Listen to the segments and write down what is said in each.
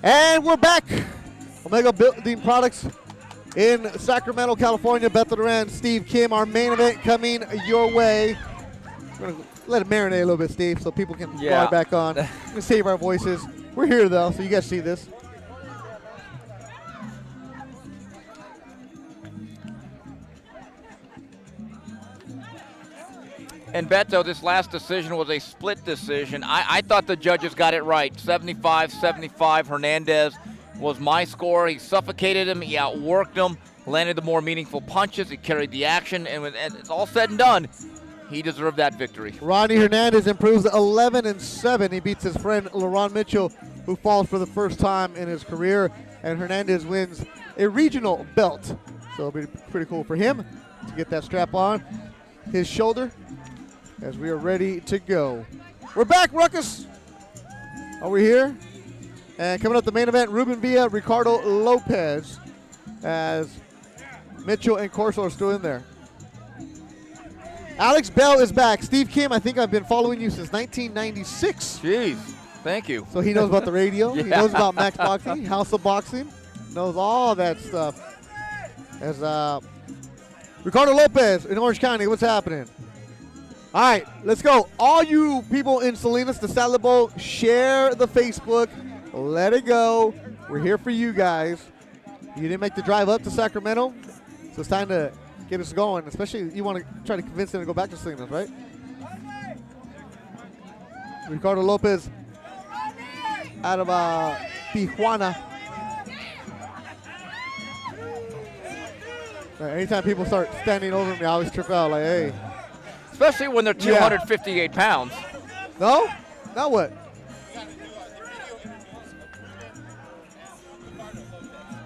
And we're back. Omega Building Products in Sacramento, California. Beth Duran, Steve Kim, our main event coming your way. We're going to let it marinate a little bit, Steve, so people can fly back on. We're going to save our voices. We're here, though, so you guys see this. And Beto, this last decision was a split decision. I thought the judges got it right. 75-75. Hernandez was my score. He suffocated him. He outworked him, landed the more meaningful punches. He carried the action. And when it's all said and done, he deserved that victory. Ronnie Hernandez improves 11-7. He beats his friend LaRon Mitchell, who falls for the first time in his career. And Hernandez wins a regional belt. So it'll be pretty cool for him to get that strap on his shoulder, as we are ready to go. We're back, Ruckus. Are we here? And coming up the main event, Ruben Villa, Ricardo Lopez, as Mitchell and Corso are still in there. Alex Bell is back. Steve Kim, I think I've been following you since 1996. Jeez, thank you. So he knows about the radio. Yeah. He knows about Max Boxing, House of Boxing, knows all that stuff. As Ricardo Lopez in Orange County, what's happening? All right, let's go. All you people in Salinas, the Salad Bowl, share the Facebook. Let it go. We're here for you guys. You didn't make the drive up to Sacramento, so it's time to get us going, especially you want to try to convince them to go back to Salinas, right? Ricardo Lopez out of Tijuana. Anytime people start standing over me, I always trip out like, hey. Especially when they're 258 pounds. No? Now what?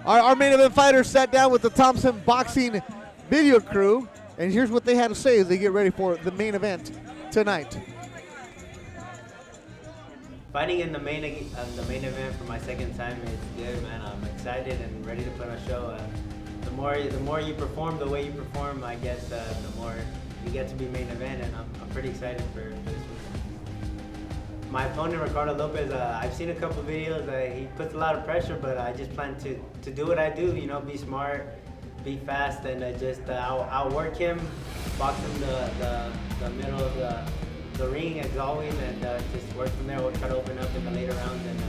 Our main event fighters sat down with the Thompson Boxing video crew, and here's what they had to say as they get ready for the main event tonight. Fighting in the main event for my second time is good, man. I'm excited and ready to put on a show. The more you perform, the way you perform, I guess the more you get to be main event, and I'm pretty excited for this one. My opponent, Ricardo Lopez, I've seen a couple videos. He puts a lot of pressure, but I just plan to do what I do, be smart, be fast, and I'll work him, box him the middle of the ring as always, and just work from there. We'll try to open up in the later rounds and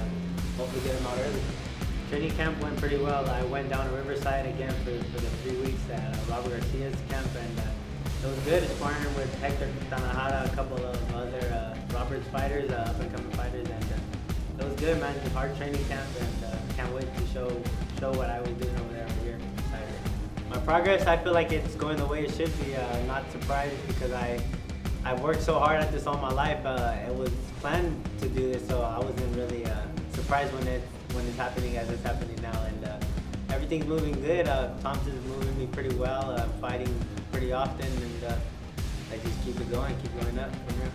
hopefully get him out early. Training camp went pretty well. I went down to Riverside again for the 3 weeks at Robert Garcia's camp, and it was good. Partnering with Hector Tanahara, a couple of other Robert's fighters, up-and-coming fighters, and it was good, man. Hard training camp, and can't wait to show what I was doing over there over here. Excited. My progress, I feel like it's going the way it should be. Not surprised because I've worked so hard at this all my life. It was planned to do this, so I wasn't really surprised when it's happening as it's happening now. And everything's moving good. Thompson's moving me pretty well, fighting pretty often, and I just keep it going, keep going up from here.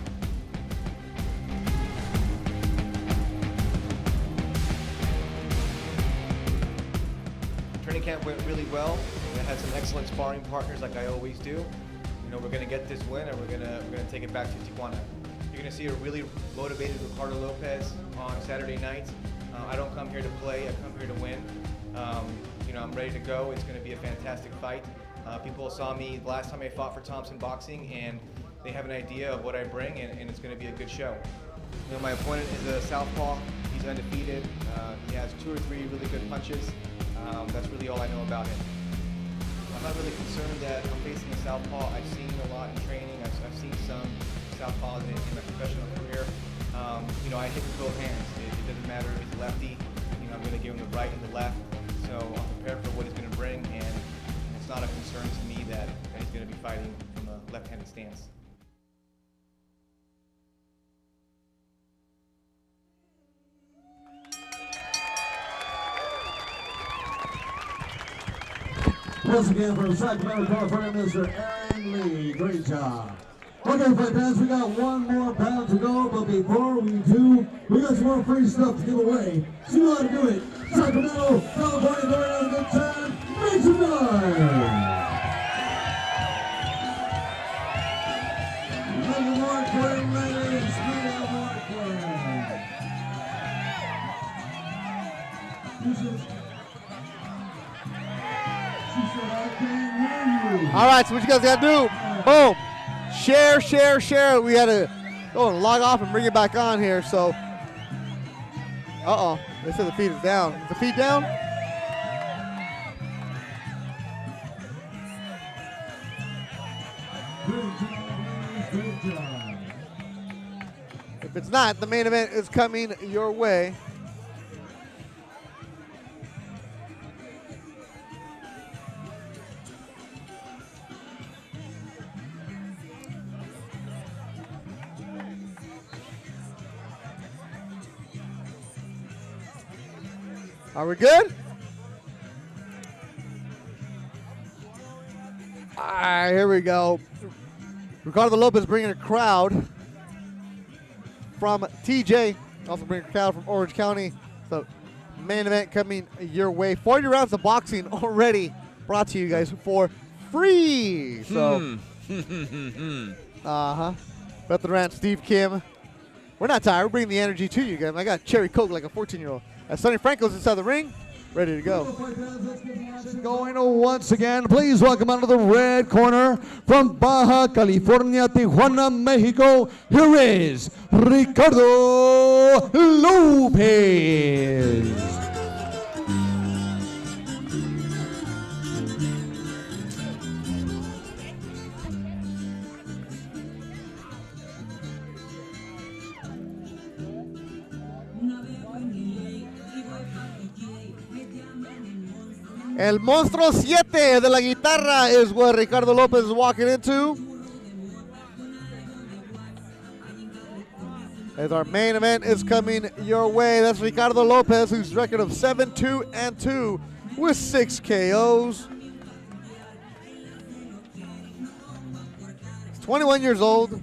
Training camp went really well. I had some excellent sparring partners like I always do. We're going to get this win, and we're going to take it back to Tijuana. You're going to see a really motivated Ricardo Lopez on Saturday night. I don't come here to play, I come here to win. I'm ready to go. It's going to be a fantastic fight. People saw me the last time I fought for Thompson Boxing, and they have an idea of what I bring, and it's going to be a good show. My opponent is a southpaw. He's undefeated. He has 2 or 3 really good punches. That's really all I know about him. I'm not really concerned that I'm facing a southpaw. I've seen a lot in training. I've seen some southpaws in my professional career. I hit with both hands. It doesn't matter if he's lefty. I'm going to give him the right and the left. So I'm prepared for what he's going to bring, and it's not a concern to me that he's going to be fighting from a left-handed stance. Once again from Sacramento, California, Mr. Aaron Lee. Great job. Okay, fight fans, we got one more battle to go, but before we do, we got some more free stuff to give away. So you know how to do it. Sacramento, California, going on a good time. Make some noise! Make it more clean, ladies. Make it more clean. All right, so what you guys got to do, boom, share, share, share. We got to go and log off and bring it back on here. So, uh-oh, they said the feed is down. Is the feed down? If it's not, the main event is coming your way. Are we good? All right, here we go. Ricardo Lopez bringing a crowd from TJ, also bringing a crowd from Orange County. So, main event coming your way. 40 rounds of boxing already brought to you guys for free. So, Beth Durant, Steve Kim. We're not tired. We're bringing the energy to you guys. I got cherry Coke like a 14-year-old. Sonny Franco's inside the ring, ready to go. Going once again, please welcome out of the red corner from Baja California, Tijuana, Mexico. Here is Ricardo Lopez. El Monstruo 7 de la guitarra is what Ricardo Lopez is walking into. As our main event is coming your way, that's Ricardo Lopez, whose record of 7-2-2 with 6 KOs. He's 21 years old.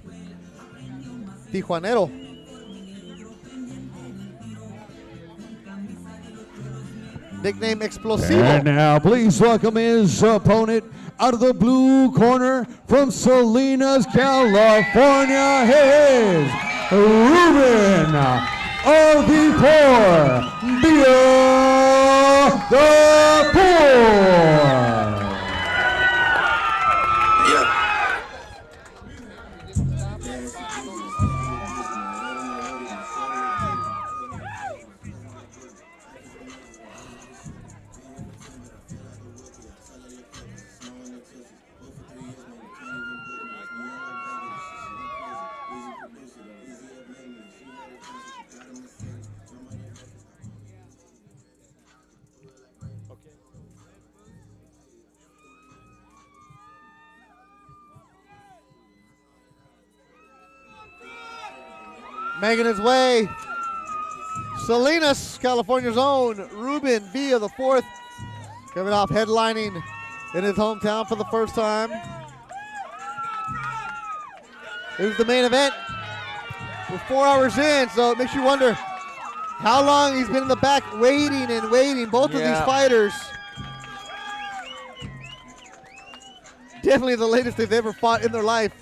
Tijuanero. Nickname Explosivo. And now please welcome his opponent out of the blue corner from Salinas, California. Here is Ruben of the Poor. Via the Poor. Making his way, Salinas, California's own Ruben Villa the fourth, coming off headlining in his hometown for the first time. This is the main event. We're 4 hours in, so it makes you wonder how long he's been in the back waiting and waiting. Both of these fighters, definitely the latest they've ever fought in their life.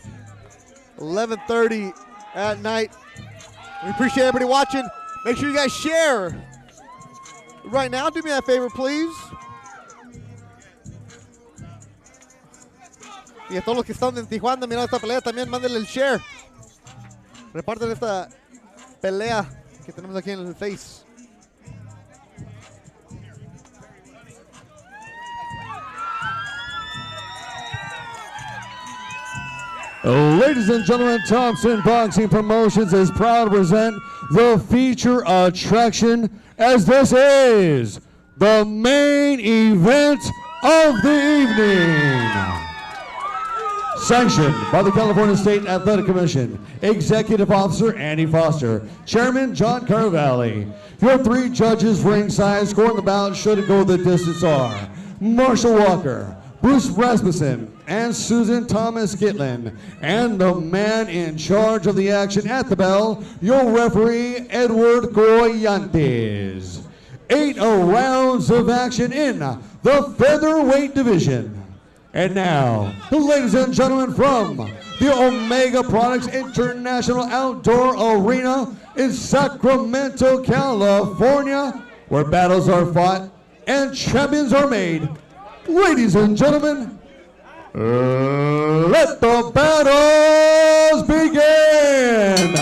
11:30 at night. We appreciate everybody watching. Make sure you guys share. Right now, do me that favor, please. Y a todos los que están en Tijuana mirando esta pelea, también mándenle el share. Reparten esta pelea que tenemos aquí en el Face. Ladies and gentlemen, Thompson Boxing Promotions is proud to present the feature attraction, as this is the main event of the evening. Sanctioned by the California State Athletic Commission, Executive Officer Andy Foster, Chairman John Carvalli. Your 3 judges ringside scoring the bout should it go the distance are Marshall Walker, Bruce Rasmussen, and Susan Thomas Gitlin. And the man in charge of the action at the bell, your referee, Edward Goyantes. 8 rounds of action in the featherweight division. And now, ladies and gentlemen, from the Omega Products International Outdoor Arena in Sacramento, California, where battles are fought and champions are made, ladies and gentlemen, Let the battles begin!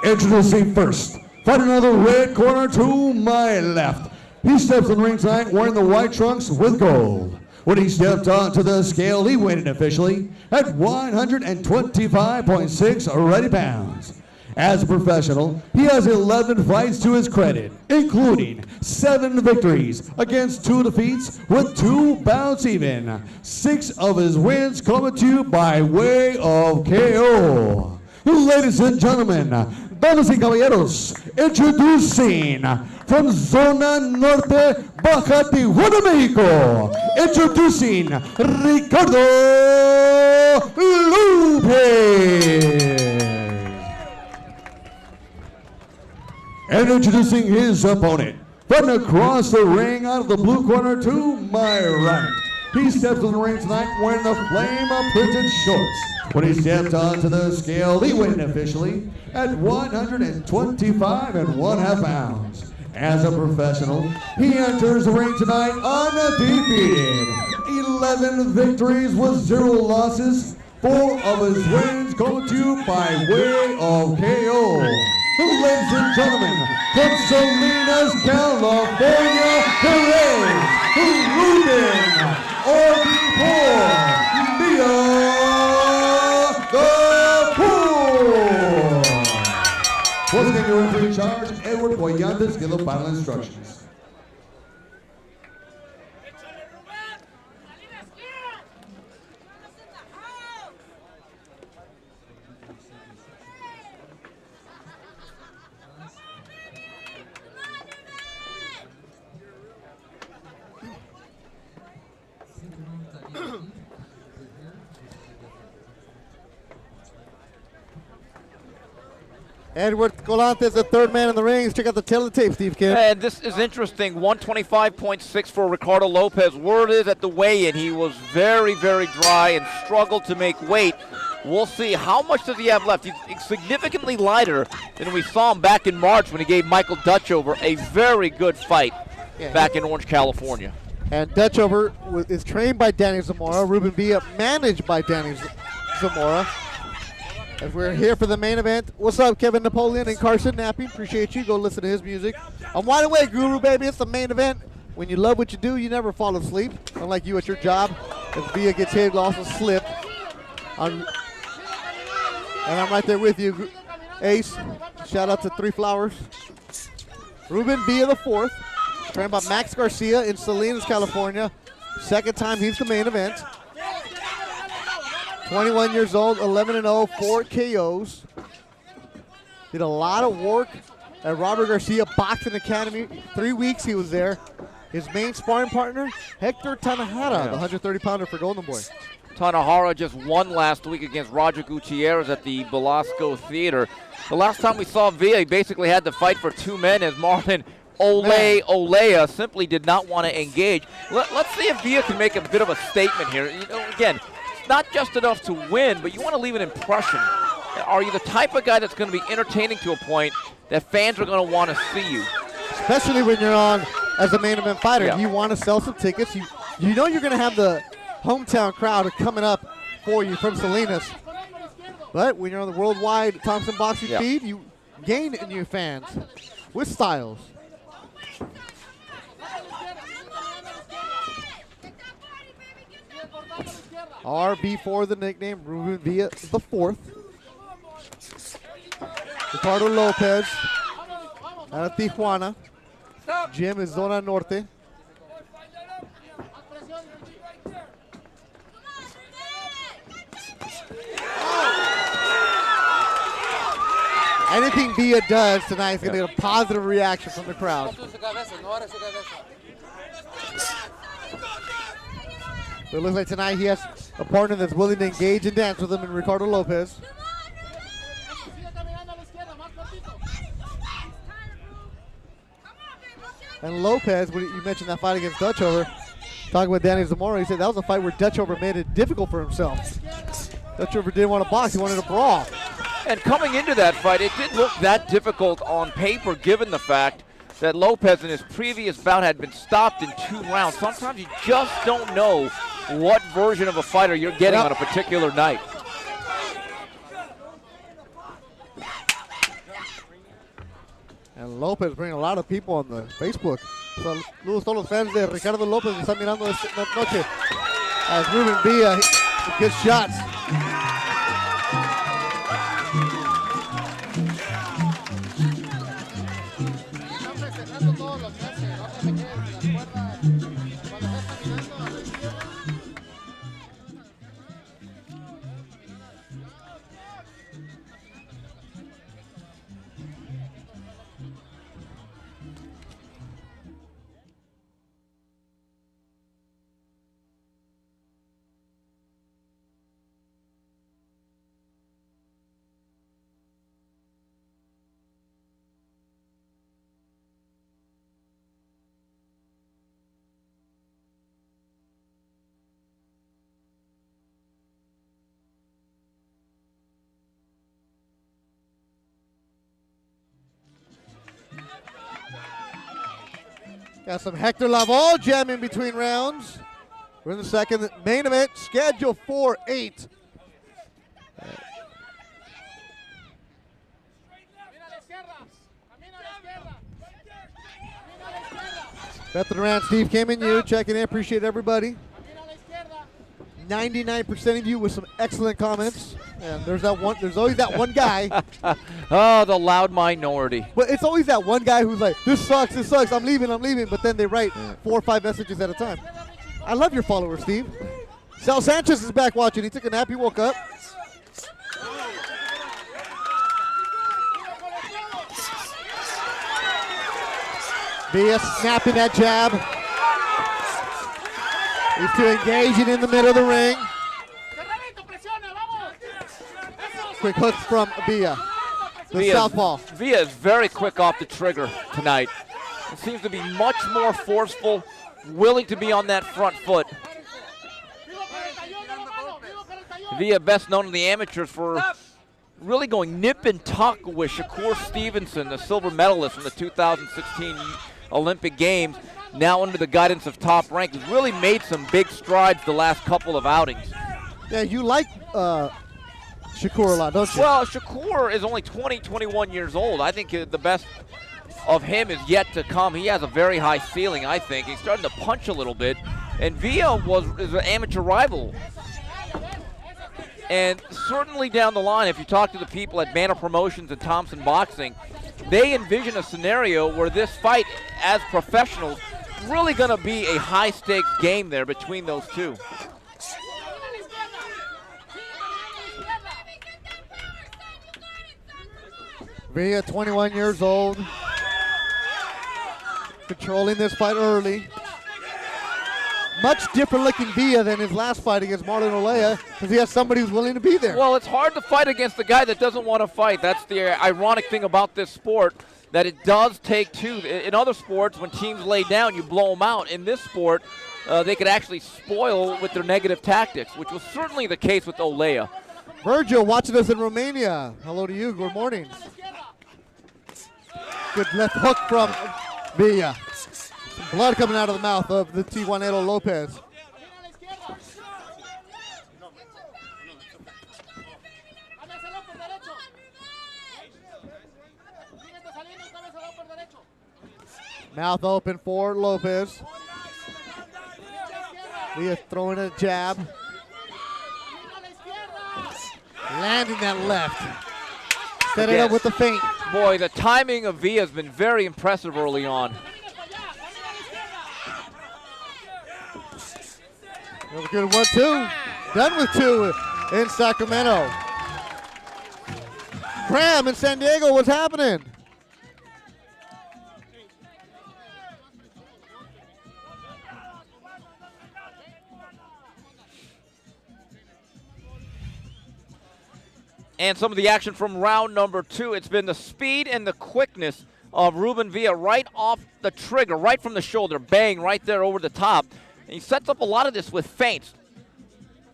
Introducing first, fighting out of the red corner to my left. He steps in the ring tonight wearing the white trunks with gold. When he stepped onto the scale, he weighed in officially at 125.6 ready pounds. As a professional, he has 11 fights to his credit, including 7 victories against 2 defeats with 2 bouts even. 6 of his wins coming to you by way of KO. Ladies and gentlemen, damas y caballeros, introducing from Zona Norte, Baja Tijuana, Mexico, introducing Ricardo Lopez. And introducing his opponent, from across the ring out of the blue corner to my right. He steps in the ring tonight wearing the flame of printed shorts. When he stepped onto the scale, he weighed in officially at 125.5 pounds. As a professional, he enters the ring tonight undefeated. 11 victories with 0 losses. 4 of his wins go to you by way of KO. Ladies and gentlemen, from Salinas, California, here is Ruben Villa the Fool. Once again, your referee in charge, Edward Boyantes, give the final instructions. Edward Galante is the third man in the ring. Let's check out the tail of the tape, Steve Kim. And this is interesting. 125.6 for Ricardo Lopez. Word is at the weigh-in he was very, very dry and struggled to make weight. We'll see. How much does he have left? He's significantly lighter than we saw him back in March when he gave Michael Dutchover a very good fight back in Orange, California. And Dutchover is trained by Danny Zamora. Ruben Villa managed by Danny Zamora. As we're here for the main event. What's up, Kevin Napoleon and Carson Nappy? Appreciate you. Go listen to his music. I'm wide awake, Guru, baby. It's the main event. When you love what you do, you never fall asleep. Unlike you at your job. As Villa gets hit, also slip. And I'm right there with you, Ace. Shout out to 3 Flowers. Ruben Villa the fourth. Trained by Max Garcia in Salinas, California. Second time he's the main event. 21 years old, 11-0, 4 KOs. Did a lot of work at Robert Garcia Boxing Academy. 3 weeks he was there. His main sparring partner, Hector Tanahara, the 130-pounder for Golden Boy. Tanahara just won last week against Roger Gutierrez at the Belasco Theater. The last time we saw Villa, he basically had to fight for 2 men as Marlon Olea simply did not want to engage. Let's see if Villa can make a bit of a statement here. You know, again, it's not just enough to win, but you want to leave an impression. Are you the type of guy that's going to be entertaining to a point that fans are going to want to see you? Especially when you're on as a main event fighter. Yeah. You want to sell some tickets. You know you're going to have the hometown crowd coming up for you from Salinas. But when you're on the worldwide Thompson Boxing feed, you gain new fans with styles. RB4, the nickname, Ruben Villa the fourth. Ricardo Lopez out of Tijuana. Gym is Zona Norte. Anything Villa does tonight is going to get a positive reaction from the crowd. But it looks like tonight he has a partner that's willing to engage and dance with him in Ricardo Lopez. And Lopez, when you mentioned that fight against Dutchover, talking with Danny Zamora, he said that was a fight where Dutchover made it difficult for himself. Dutchover didn't want to box, he wanted to brawl. And coming into that fight, it didn't look that difficult on paper, given the fact that Lopez in his previous bout had been stopped in 2 rounds. Sometimes you just don't know what version of a fighter you're getting on a particular night. And Lopez bringing a lot of people on the Facebook. Saludos a todos los fans de Ricardo Lopez que están mirando esta noche. As Ruben Villa gets shots. Got some Hector Lavoe jamming between rounds. We're in the second main event, scheduled for 8. Beth Duran, Steve came in you, checking in, appreciate everybody. 99% of you with some excellent comments. And there's always that one guy. Oh, the loud minority. But it's always that one guy who's like, this sucks, I'm leaving. But then they write 4 or 5 messages at a time. I love your followers, Steve. Sal Sanchez is back watching. He took a nap, he woke up. Villa snapping that jab. These two engaging in the middle of the ring. Quick hook from Villa. The southpaw. Villa is very quick off the trigger tonight. It seems to be much more forceful, willing to be on that front foot. Villa best known to the amateurs for really going nip and tuck with Shakur Stevenson, the silver medalist in the 2016 Olympic Games, now under the guidance of Top Rank. He's really made some big strides the last couple of outings. Yeah, you like Shakur a lot, don't you? Well, Shakur is only 21 years old. I think the best of him is yet to come. He has a very high ceiling, I think. He's starting to punch a little bit. And Villa is an amateur rival. And certainly down the line, if you talk to the people at Banner Promotions and Thompson Boxing, they envision a scenario where this fight, as professionals, really going to be a high-stakes game there between those two. Villa, 21 years old, controlling this fight early. Much different looking Villa than his last fight against Marlon Olea, because he has somebody who's willing to be there. Well, it's hard to fight against the guy that doesn't want to fight. That's the ironic thing about this sport, that it does take two. In other sports, when teams lay down, you blow them out. In this sport, they could actually spoil with their negative tactics, which was certainly the case with Olea. Virgil watching us in Romania. Hello to you. Good morning. Good left hook from Villa. Some blood coming out of the mouth of the Tijuanero Lopez. Mouth open for Lopez. Villa throwing a jab. Landing that left. Set it up with the feint. Boy, the timing of Villa has been very impressive early on. That was a good 1-2. Done with 2 in Sacramento. Graham in San Diego, what's happening? And some of the action from round number 2. It's been the speed and the quickness of Ruben Villa right off the trigger, right from the shoulder, bang, right there over the top. And he sets up a lot of this with feints.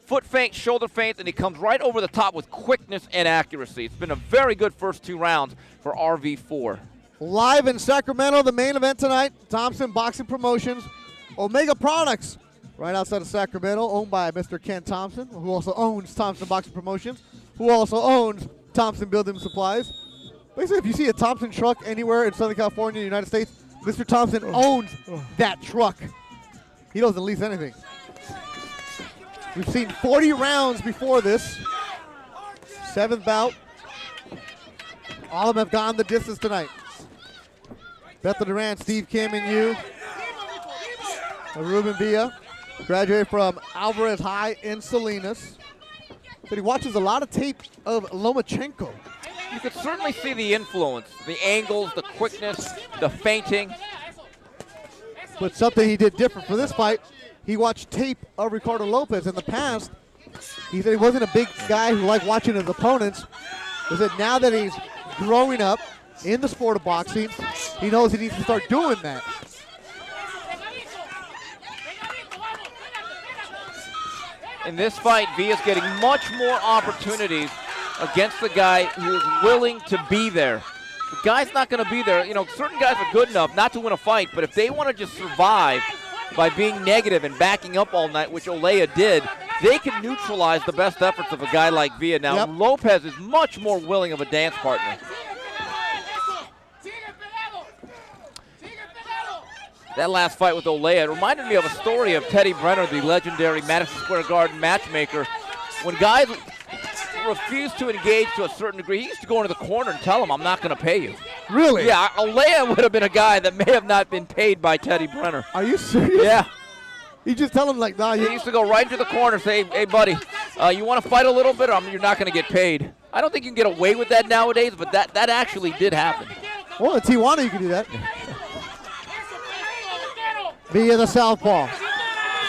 Foot feint, shoulder feint, and he comes right over the top with quickness and accuracy. It's been a very good first 2 rounds for RV4. Live in Sacramento, the main event tonight, Thompson Boxing Promotions, Omega Products, right outside of Sacramento, owned by Mr. Ken Thompson, who also owns Thompson Boxing Promotions, who also owns Thompson Building Supplies. Basically, if you see a Thompson truck anywhere in Southern California, United States, Mr. Thompson owns that truck. He doesn't lease anything. We've seen 40 rounds before this. 7th bout. All of them have gone the distance tonight. Bethel Durant, Steve Kim, and you. Ruben Villa, graduated from Alvarez High in Salinas. But he watches a lot of tape of Lomachenko. You could certainly see the influence, the angles, the quickness, the feinting. But something he did different for this fight, he watched tape of Ricardo Lopez. In the past, he said he wasn't a big guy who liked watching his opponents. He said now that he's growing up in the sport of boxing, he knows he needs to start doing that. In this fight, Villa's getting much more opportunities against the guy who is willing to be there. The guy's not going to be there. You know, certain guys are good enough not to win a fight, but if they want to just survive by being negative and backing up all night, which Olea did, they can neutralize the best efforts of a guy like Villa. Now, Lopez is much more willing of a dance partner. That last fight with Olea, it reminded me of a story of Teddy Brenner, the legendary Madison Square Garden matchmaker. When guys refuse to engage to a certain degree, he used to go into the corner and tell them, I'm not going to pay you. Really? Yeah, Olea would have been a guy that may have not been paid by Teddy Brenner. Are you serious? Yeah. You just tell him like, nah. He used to go right into the corner and say, hey, buddy, you want to fight a little bit or you're not going to get paid. I don't think you can get away with that nowadays, but that actually did happen. Well, in Tijuana you can do that. Via the southpaw,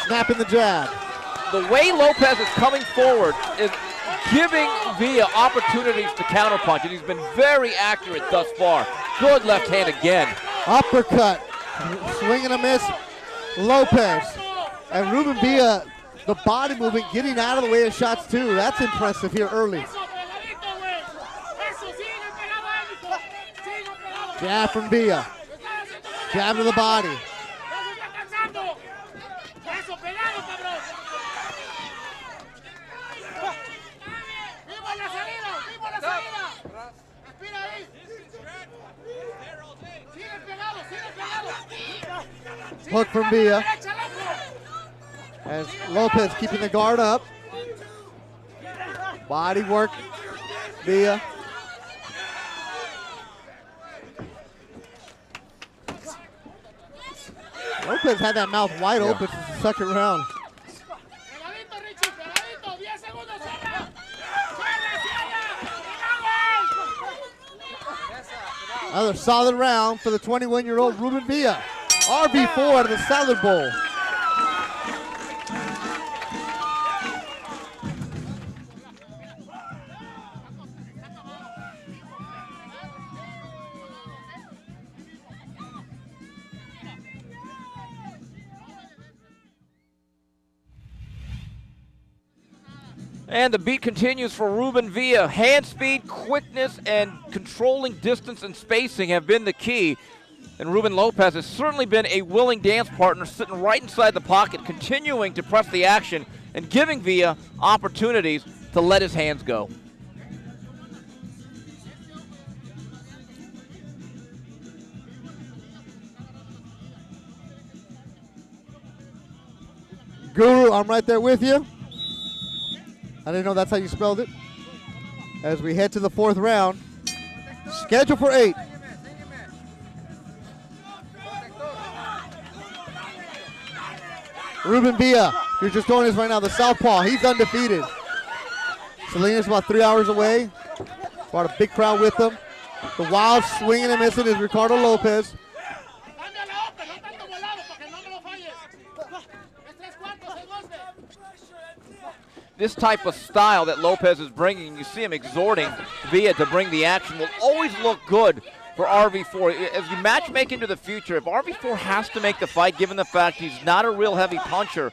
snapping the jab. The way Lopez is coming forward is giving Villa opportunities to counterpunch, and he's been very accurate thus far. Good left hand again. Uppercut, swing and a miss, Lopez. And Ruben Villa, the body movement, getting out of the way of shots too. That's impressive here early. Jab from Villa, jab to the body. Hook from Villa. As Lopez keeping the guard up. Body work, Villa. Lopez had that mouth wide open since the second round. Another solid round for the 21-year-old Ruben Villa. RB4 out of the Salad Bowl. And the beat continues for Ruben Villa. Hand speed, quickness, and controlling distance and spacing have been the key. And Ruben Lopez has certainly been a willing dance partner, sitting right inside the pocket, continuing to press the action and giving Villa opportunities to let his hands go. Guru, I'm right there with you. I didn't know that's how you spelled it. As we head to the 4th round, scheduled for 8. Ruben Villa, you're just joining us right now, the southpaw, he's undefeated. Salinas about 3 hours away. Brought a big crowd with him. The wild swinging and missing is Ricardo Lopez. This type of style that Lopez is bringing, you see him exhorting Villa to bring the action, will always look good for RV4. As you matchmake into the future, if RV4 has to make the fight, given the fact he's not a real heavy puncher,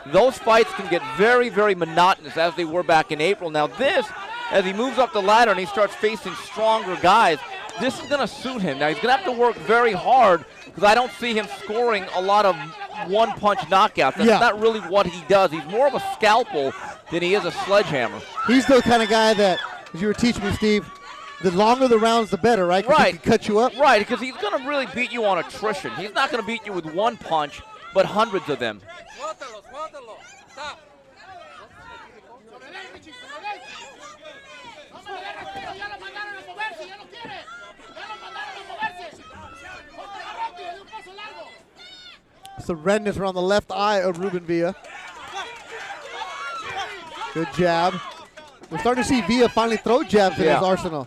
those fights can get very, very monotonous as they were back in April. Now this, as he moves up the ladder and he starts facing stronger guys, this is going to suit him. Now, he's going to have to work very hard because I don't see him scoring a lot of one-punch knockouts. That's not really what he does. He's more of a scalpel than he is a sledgehammer. He's the kind of guy that, as you were teaching me, Steve, the longer the rounds, the better, right? 'Cause he can cut you up. Right, because he's going to really beat you on attrition. He's not going to beat you with one punch, but hundreds of them. It's the redness around the left eye of Ruben Villa. Good jab. We're starting to see Villa finally throw jabs in his arsenal.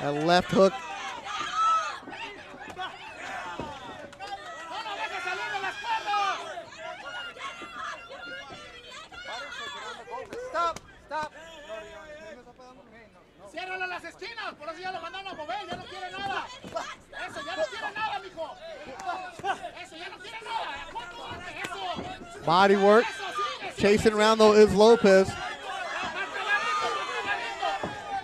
That left hook. Body work. Chasing around, though, is Lopez.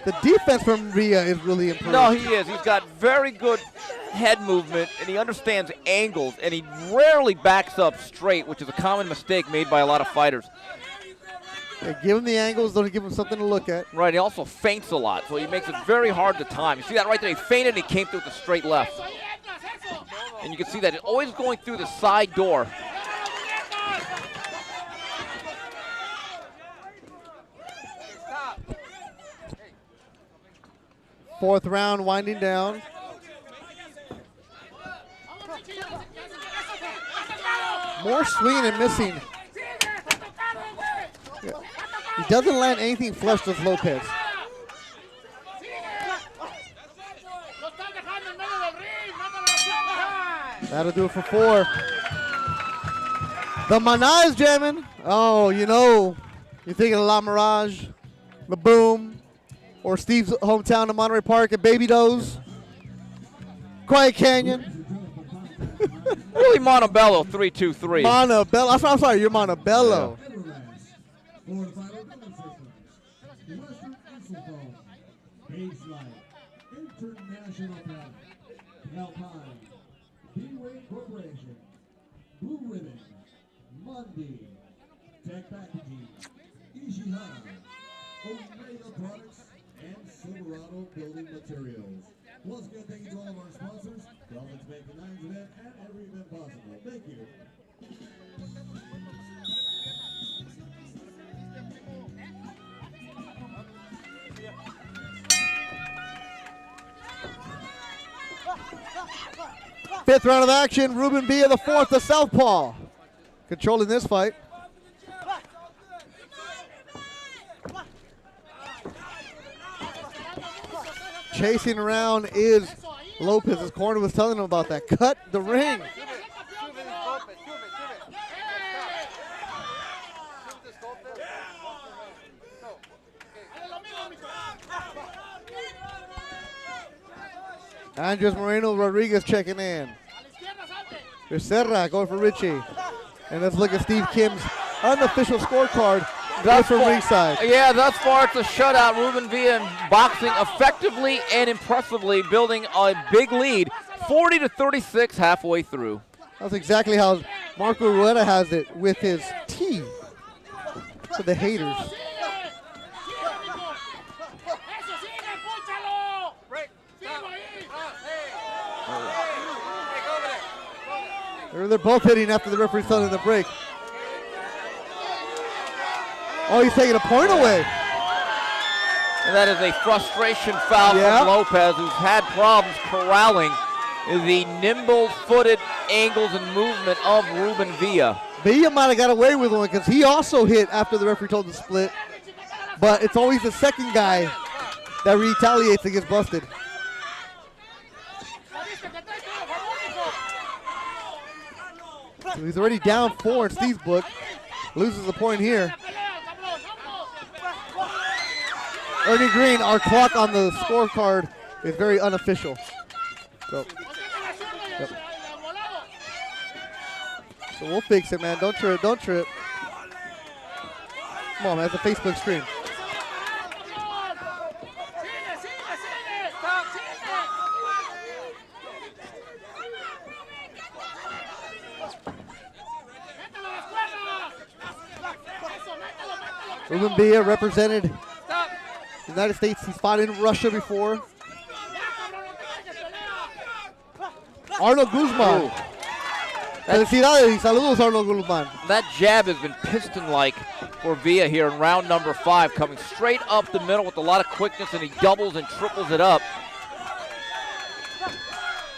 The defense from Villa is really improved. No, he is. He's got very good head movement, and he understands angles, and he rarely backs up straight, which is a common mistake made by a lot of fighters. They give him the angles, don't give him something to look at. Right, he also feints a lot, so he makes it very hard to time. You see that right there? He feinted and he came through with a straight left. And you can see that it's always going through the side door. Fourth round winding down. More swinging and missing. Yeah. He doesn't land anything flush, does Lopez. That'll do it for 4. The Mana is jamming. Oh, you know, you're thinking of La Mirage, the Boom, or Steve's hometown of Monterey Park at Baby Doe's, Quiet Canyon. Really Montebello 3-2-3. Montebello. I'm sorry, you're Montebello. International Path, Alpine, B-Weight Corporation, Blue Ribbon, Mundi, Tech Packaging, Ishihara, Omega Products, and Silverado Building Materials. Once again, thank you to all of our sponsors, for helping to make the Nines event and every event possible. Thank you. Fifth round of action. Ruben Villa, the fourth, the southpaw, controlling this fight. Chasing around is Lopez. His corner was telling him about that. Cut the ring. Andres Moreno Rodriguez checking in. Becerra going for Richie. And let's look at Steve Kim's unofficial scorecard. That's from ringside. Yeah, thus far it's a shutout. Ruben Villa boxing effectively and impressively, building a big lead, 40-36 halfway through. That's exactly how Marco Rueda has it with his T for the haters. They're both hitting after the referee's telling them to break. Oh, he's taking a point away. And that is a frustration foul from Lopez, who's had problems corralling the nimble-footed angles and movement of Ruben Villa. Villa might have got away with one because he also hit after the referee told him to split. But it's always the second guy that retaliates and gets busted. So he's already down 4 in Steve's book. Loses a point here. Ernie Green, our clock on the scorecard is very unofficial. So, yep. So we'll fix it, man. Don't trip. Don't trip. Come on, man. It's a Facebook stream. Ruben Villa represented the United States. He's fought in Russia before. Arnold Guzman. Felicidades y saludos, Arnold Guzman. That jab has been piston-like for Villa here in round number 5, coming straight up the middle with a lot of quickness, and he doubles and triples it up.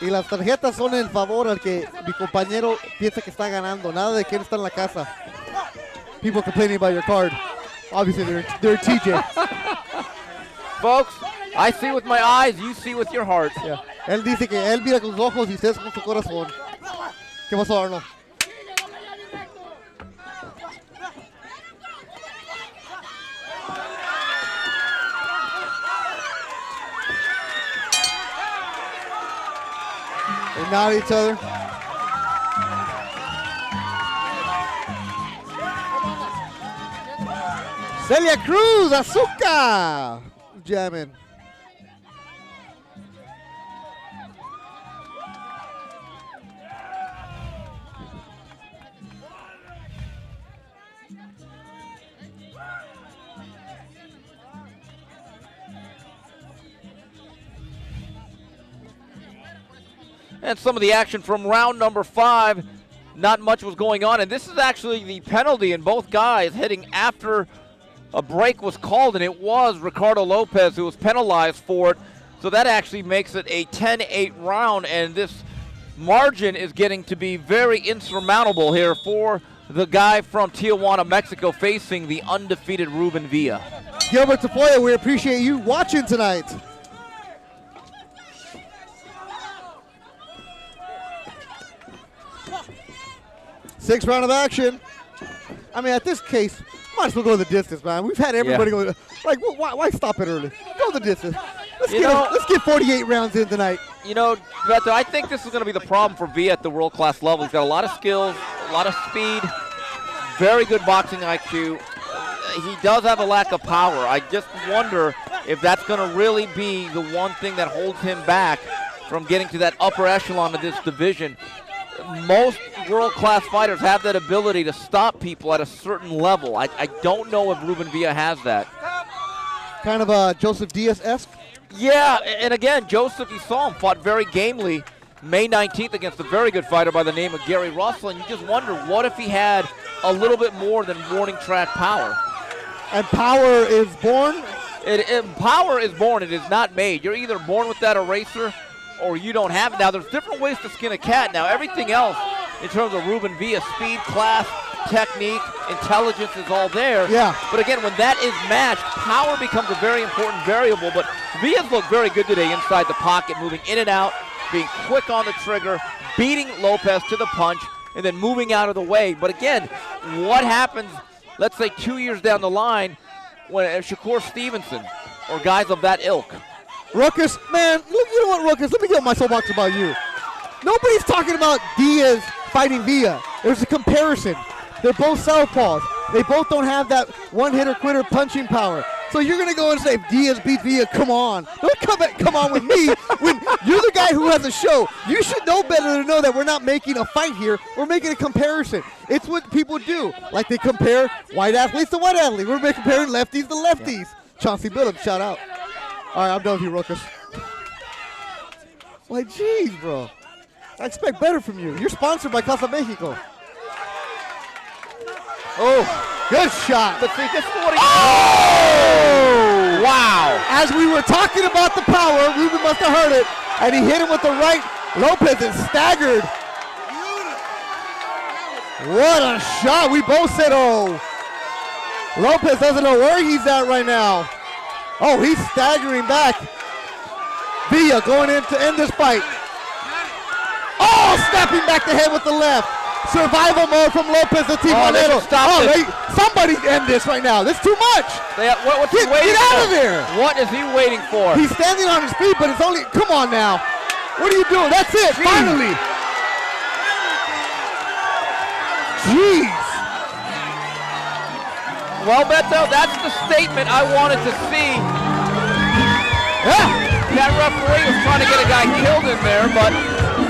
Y las tarjetas son en favor al que mi compañero piensa que está ganando. Nada de que él está en la casa. People complaining about your card. Obviously, they're TJ. Folks, I see with my eyes, you see with your heart. Yeah. Él dice que él mira con sus ojos y usted con su corazón. ¿Qué pasó, Arnold? They nod at each other. Celia Cruz, Azúcar, jamming. And some of the action from round number 5, not much was going on. And this is actually the penalty in both guys heading after a break was called, and it was Ricardo Lopez who was penalized for it. So that actually makes it a 10-8 round, and this margin is getting to be very insurmountable here for the guy from Tijuana, Mexico, facing the undefeated Ruben Villa. Gilbert Tafoya, we appreciate you watching tonight. Sixth round of action. I mean, at this case, might as well go the distance, man. We've had everybody go. Like, why stop it early? Go the distance. Let's get 48 rounds in tonight. You know, Beto, I think this is going to be the problem for Villa at the world-class level. He's got a lot of skills, a lot of speed, very good boxing IQ. He does have a lack of power. I just wonder if that's going to really be the one thing that holds him back from getting to that upper echelon of this division. Most world-class fighters have that ability to stop people at a certain level. I don't know if Ruben Villa has that. Kind of a Joseph Diaz-esque? Yeah, and again, Joseph, you saw him, fought very gamely May 19th against a very good fighter by the name of Gary Russell, and you just wonder, what if he had a little bit more than warning track power? And power is born? Power is born. It is not made. You're either born with that eraser or you don't have it. Now, there's different ways to skin a cat. Now, everything else in terms of Ruben Villa, speed, class, technique, intelligence is all there. Yeah. But again, when that is matched, power becomes a very important variable. But Villa's looked very good today inside the pocket, moving in and out, being quick on the trigger, beating Lopez to the punch, and then moving out of the way. But again, what happens, let's say 2 years down the line, when Shakur Stevenson or guys of that ilk? Ruckus, man, look, you know what, Ruckus? Let me get on my soapbox about you. Nobody's talking about Diaz fighting Villa. There's a comparison. They're both southpaws. They both don't have that one-hitter-quitter punching power. So you're going to go and say, Diaz beat Villa, come on. Don't come on with me when you're the guy who has a show. You should know better to know that we're not making a fight here. We're making a comparison. It's what people do. Like they compare white athletes to white athletes. We're comparing lefties to lefties. Yeah. Chauncey Billups, shout out. All right, I'm done with you, Ruckus. Like, geez, bro. I expect better from you. You're sponsored by Casa Mexico. Oh, good shot. But see, this is what he wow. As we were talking about the power, Ruben must have heard it, and he hit him with the right. Lopez is staggered. What a shot. We both said, oh. Lopez doesn't know where he's at right now. Oh, he's staggering back. Villa going in to end this fight. Oh, snapping back the head with the left. Survival mode from Lopez to Tijuana. Somebody end this right now. This is too much. What's he waiting get out of there. What is he waiting for? He's standing on his feet, but it's only, come on now. What are you doing? That's it, finally. Jeez. Well, Beto, that's the statement I wanted to see. Yeah. That referee was trying to get a guy killed in there, but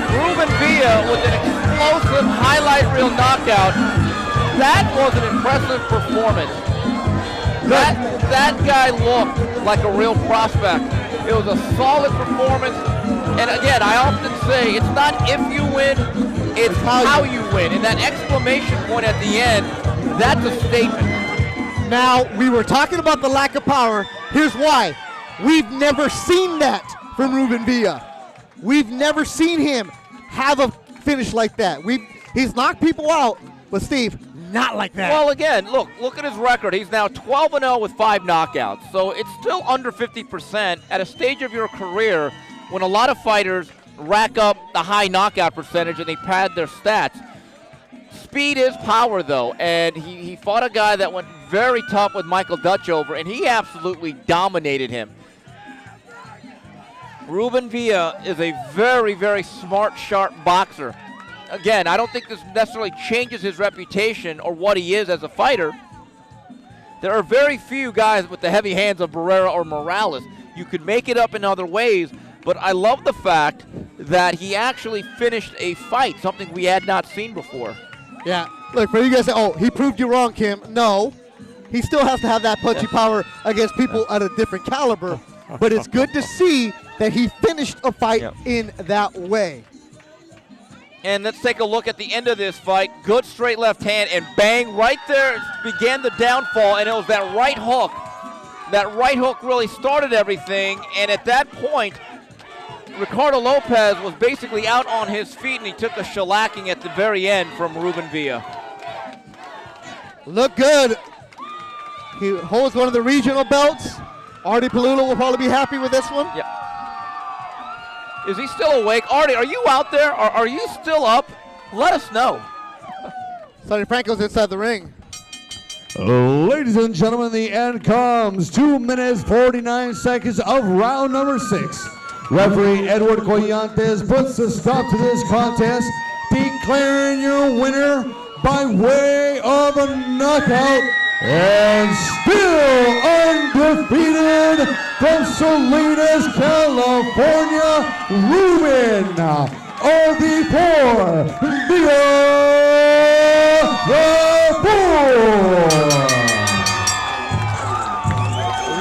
Ruben Villa with an explosive highlight reel knockout. That was an impressive performance. That guy looked like a real prospect. It was a solid performance. And again, I often say, it's not if you win, it's how you win. And that exclamation point at the end, that's a statement. Now, we were talking about the lack of power. Here's why. We've never seen that from Ruben Villa. We've never seen him have a finish like that. He's knocked people out, but Steve, not like that. Well, again, look at his record. He's now 12-0 with 5 knockouts. So it's still under 50% at a stage of your career when a lot of fighters rack up the high knockout percentage and they pad their stats. Speed is power, though, and he fought a guy that went very tough with Michael Dutchover, and he absolutely dominated him. Ruben Villa is a very, very smart, sharp boxer. Again, I don't think this necessarily changes his reputation or what he is as a fighter. There are very few guys with the heavy hands of Barrera or Morales. You could make it up in other ways, but I love the fact that he actually finished a fight, something we had not seen before. Yeah, look, for you guys to say, oh, he proved you wrong, Kim. No, he still has to have that punchy power against people at a different caliber, but it's good to see that he finished a fight in that way. And let's take a look at the end of this fight. Good straight left hand, and bang, right there began the downfall, and it was that right hook. That right hook really started everything, and at that point, Ricardo Lopez was basically out on his feet, and he took a shellacking at the very end from Ruben Villa. Look good. He holds one of the regional belts. Artie Palula will probably be happy with this one. Yeah. Is he still awake? Artie, are you out there? Are you still up? Let us know. Sonny Franco's inside the ring. Ladies and gentlemen, the end comes. 2 minutes, 49 seconds of round number 6. Referee Edward Collantes puts a stop to this contest, declaring your winner by way of a knockout and still undefeated from Salinas, California, Ruben Villa IV.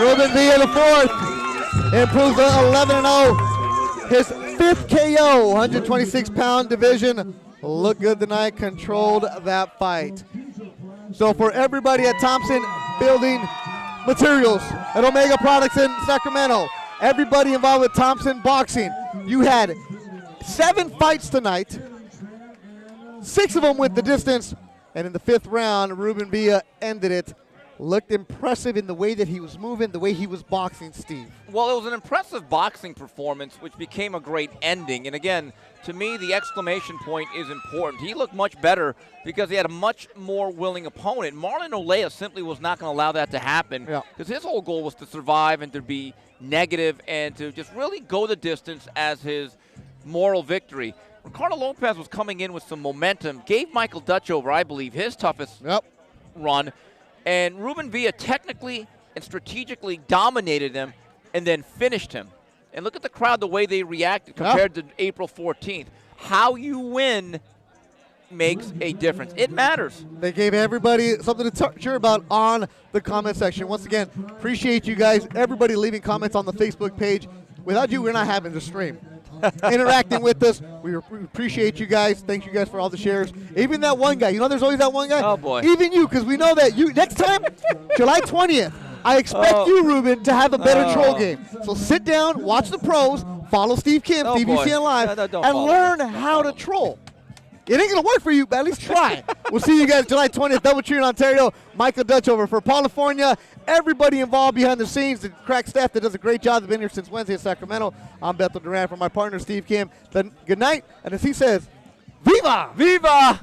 Ruben Villa IV improves to 11-0. His 5th KO, 126-pound division. Looked good tonight, controlled that fight. So for everybody at Thompson Building Materials at Omega Products in Sacramento, everybody involved with Thompson Boxing, you had 7 fights tonight. 6 of them went the distance, and in the 5th round, Ruben Villa ended it. Looked impressive in the way that he was moving, the way he was boxing, Steve. Well, it was an impressive boxing performance, which became a great ending. And again, to me, the exclamation point is important. He looked much better because he had a much more willing opponent. Marlon Olea simply was not going to allow that to happen because his whole goal was to survive and to be negative and to just really go the distance as his moral victory. Ricardo Lopez was coming in with some momentum, gave Michael Dutchover, I believe, his toughest run. And Ruben Villa technically and strategically dominated him and then finished him. And look at the crowd, the way they reacted compared to April 14th. How you win makes a difference. It matters. They gave everybody something to cheer about on the comment section. Once again, appreciate you guys, everybody leaving comments on the Facebook page. Without you, we're not having the stream. Interacting with us. We appreciate you guys. Thank you guys for all the shares. Even that one guy. You know there's always that one guy? Oh, boy. Even you, because we know that you next time, July 20th, I expect you, Ruben, to have a better troll game. So sit down, watch the pros, follow Steve Kim, TVCN Live, and learn how to troll. It ain't going to work for you, but at least try. We'll see you guys July 20th, Double Tree in Ontario. Michael Dutchover for California. Everybody involved behind the scenes, the crack staff that does a great job. They've been here since Wednesday in Sacramento. I'm Beto Duran for my partner, Steve Kim. Then good night, and as he says, Viva! Viva!